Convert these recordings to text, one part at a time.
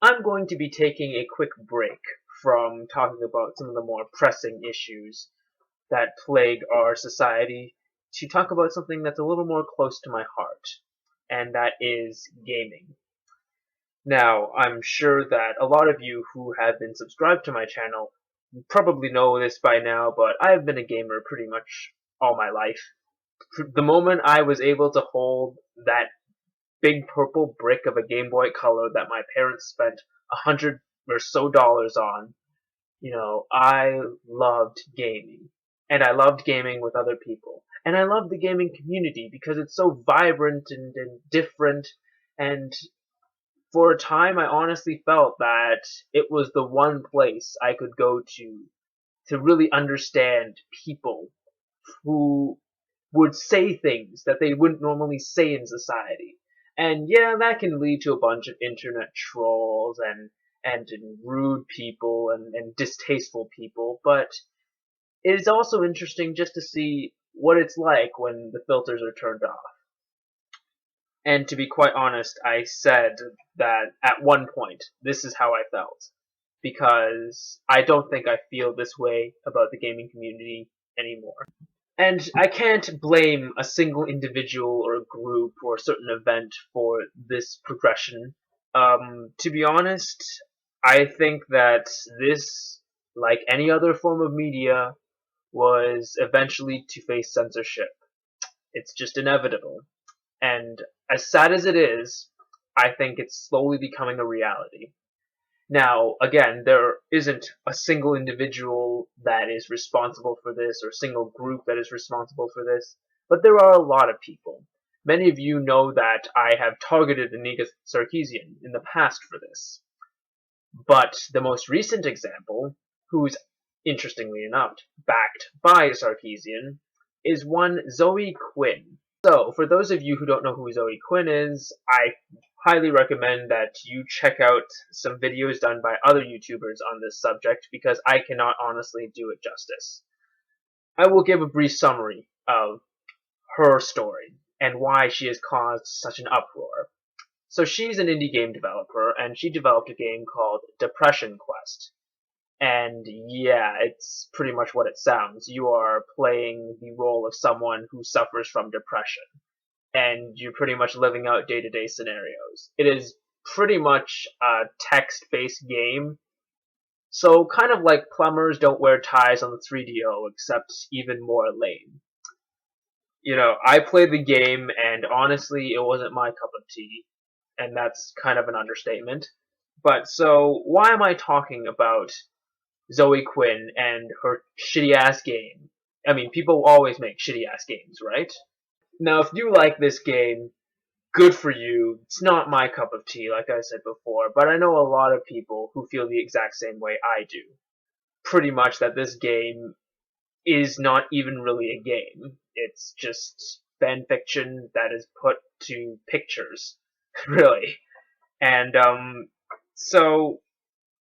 I'm going to be taking a quick break from talking about some of the more pressing issues that plague our society to talk about something that's a little more close to my heart, and that is gaming. Now, I'm sure that a lot of you who have been subscribed to my channel probably know this by now, but I have been a gamer pretty much all my life. The moment I was able to hold that big purple brick of a Game Boy Color that my parents spent $100 or so on, I loved gaming. And I loved gaming with other people. And I loved the gaming community because it's so vibrant and different. And for a time, I honestly felt that it was the one place I could go to really understand people who would say things that they wouldn't normally say in society. And yeah, that can lead to a bunch of internet trolls and rude people and distasteful people, but it is also interesting just to see what it's like when the filters are turned off. And to be quite honest, I said that at one point, this is how I felt. Because I don't think I feel this way about the gaming community anymore. And I can't blame a single individual or a group or a certain event for this progression. To be honest, I think that this, like any other form of media, was eventually to face censorship. It's just inevitable. And as sad as it is, I think it's slowly becoming a reality. Now, again, there isn't a single individual that is responsible for this or a single group that is responsible for this, but there are a lot of people. Many of you know that I have targeted Anika Sarkeesian in the past for this. But the most recent example, who's interestingly enough backed by Sarkeesian, is one Zoe Quinn. So, for those of you who don't know who Zoe Quinn is, I highly recommend that you check out some videos done by other YouTubers on this subject because I cannot honestly do it justice. I will give a brief summary of her story and why she has caused such an uproar. So she's an indie game developer and she developed a game called Depression Quest. And yeah, it's pretty much what it sounds. You are playing the role of someone who suffers from depression and you're pretty much living out day-to-day scenarios. It is pretty much a text-based game, so kind of like plumbers don't wear ties on the 3DO, except even more lame. I played the game, and honestly, it wasn't my cup of tea, and that's kind of an understatement. But so, why am I talking about Zoe Quinn and her shitty-ass game? I mean, people always make shitty-ass games, right? Now, if you like this game, good for you. It's not my cup of tea, like I said before, but I know a lot of people who feel the exact same way I do. Pretty much that this game is not even really a game. It's just fan fiction that is put to pictures, really. And, so,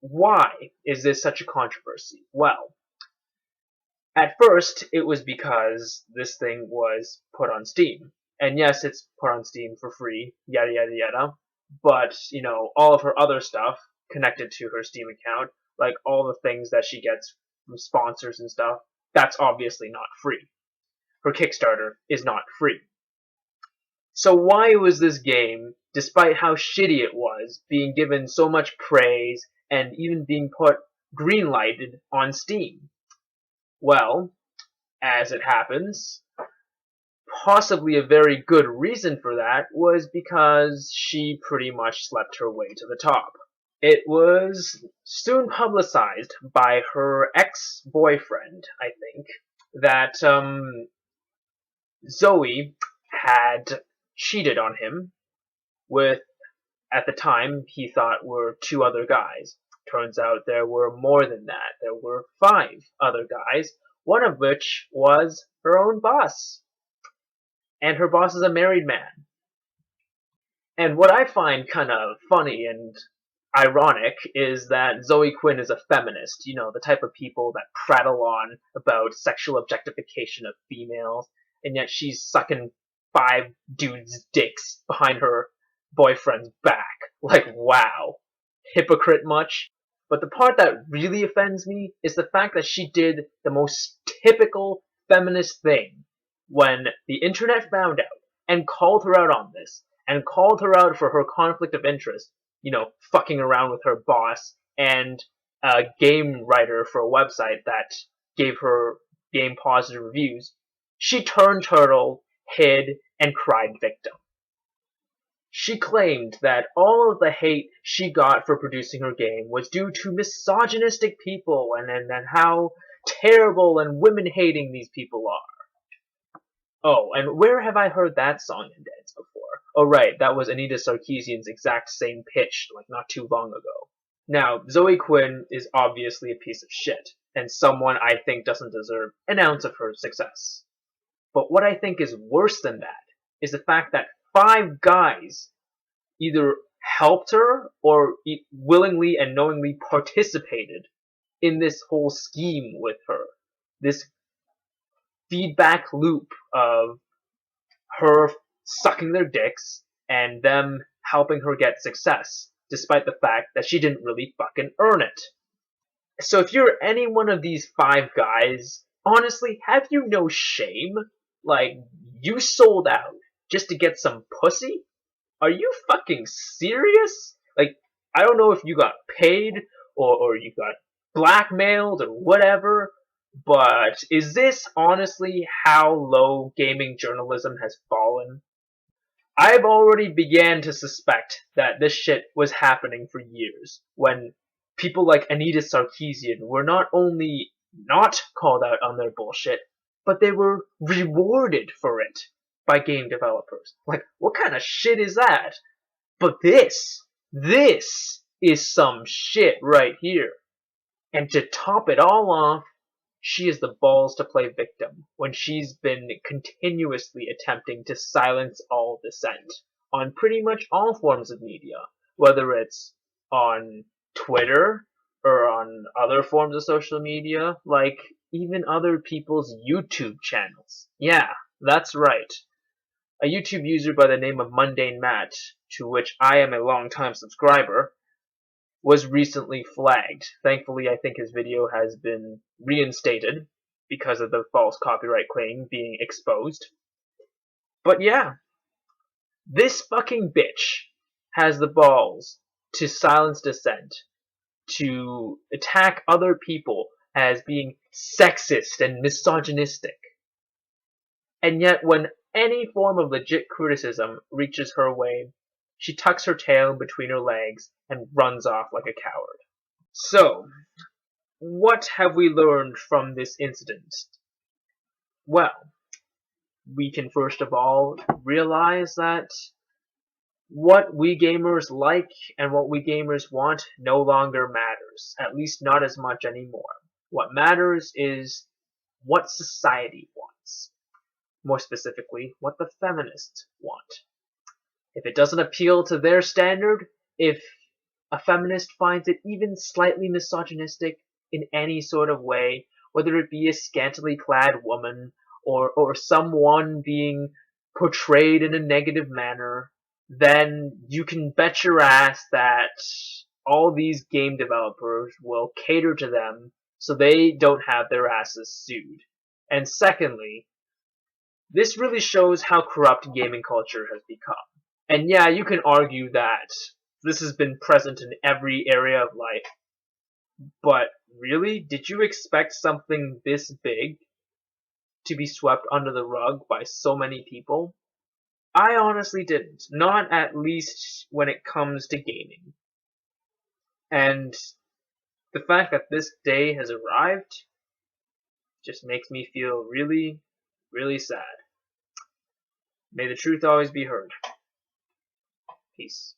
why is this such a controversy? Well, at first, it was because this thing was put on Steam. And yes, it's put on Steam for free, yada yada yada. But, all of her other stuff connected to her Steam account, like all the things that she gets from sponsors and stuff, that's obviously not free. Her Kickstarter is not free. So why was this game, despite how shitty it was, being given so much praise and even being put green-lighted on Steam? Well, as it happens, possibly a very good reason for that was because she pretty much slept her way to the top. It was soon publicized by her ex-boyfriend, I think, that Zoe had cheated on him with, at the time, he thought were two other guys. Turns out there were more than that. There were 5 other guys, one of which was her own boss. And her boss is a married man. And what I find kind of funny and ironic is that Zoe Quinn is a feminist, the type of people that prattle on about sexual objectification of females, and yet she's sucking 5 dudes' dicks behind her boyfriend's back. Like, wow. hypocrite much. But the part that really offends me is the fact that she did the most typical feminist thing when the internet found out and called her out on this and called her out for her conflict of interest, fucking around with her boss and a game writer for a website that gave her game positive reviews. She turned turtle, hid, and cried victim. She claimed that all of the hate she got for producing her game was due to misogynistic people and how terrible and women-hating these people are. Oh, and where have I heard that song and dance before? Oh right, that was Anita Sarkeesian's exact same pitch, like not too long ago. Now, Zoe Quinn is obviously a piece of shit, and someone I think doesn't deserve an ounce of her success. But what I think is worse than that is the fact that 5 guys either helped her or willingly and knowingly participated in this whole scheme with her. This feedback loop of her sucking their dicks and them helping her get success, despite the fact that she didn't really fucking earn it. So if you're any one of these 5 guys, honestly, have you no shame? Like, you sold out just to get some pussy? Are you fucking serious? Like, I don't know if you got paid or you got blackmailed or whatever, but is this honestly how low gaming journalism has fallen? I've already began to suspect that this shit was happening for years, when people like Anita Sarkeesian were not only not called out on their bullshit, but they were rewarded for it by game developers. Like, what kind of shit is that? But this is some shit right here. And to top it all off, she has the balls to play victim when she's been continuously attempting to silence all dissent on pretty much all forms of media, whether it's on Twitter or on other forms of social media, like even other people's YouTube channels. Yeah, that's right. A YouTube user by the name of Mundane Matt, to which I am a long-time subscriber, was recently flagged. Thankfully, I think his video has been reinstated because of the false copyright claim being exposed. But yeah, this fucking bitch has the balls to silence dissent, to attack other people as being sexist and misogynistic. And yet, when any form of legit criticism reaches her way, she tucks her tail between her legs and runs off like a coward. So, what have we learned from this incident? Well, we can first of all realize that what we gamers like and what we gamers want no longer matters, at least not as much anymore. What matters is what society wants. More specifically, what the feminists want. If it doesn't appeal to their standard, if a feminist finds it even slightly misogynistic in any sort of way, whether it be a scantily clad woman or someone being portrayed in a negative manner, then you can bet your ass that all these game developers will cater to them so they don't have their asses sued. And secondly, this really shows how corrupt gaming culture has become. And yeah, you can argue that this has been present in every area of life, but really, did you expect something this big to be swept under the rug by so many people? I honestly didn't. Not at least when it comes to gaming. And the fact that this day has arrived just makes me feel really, really sad. May the truth always be heard. Peace.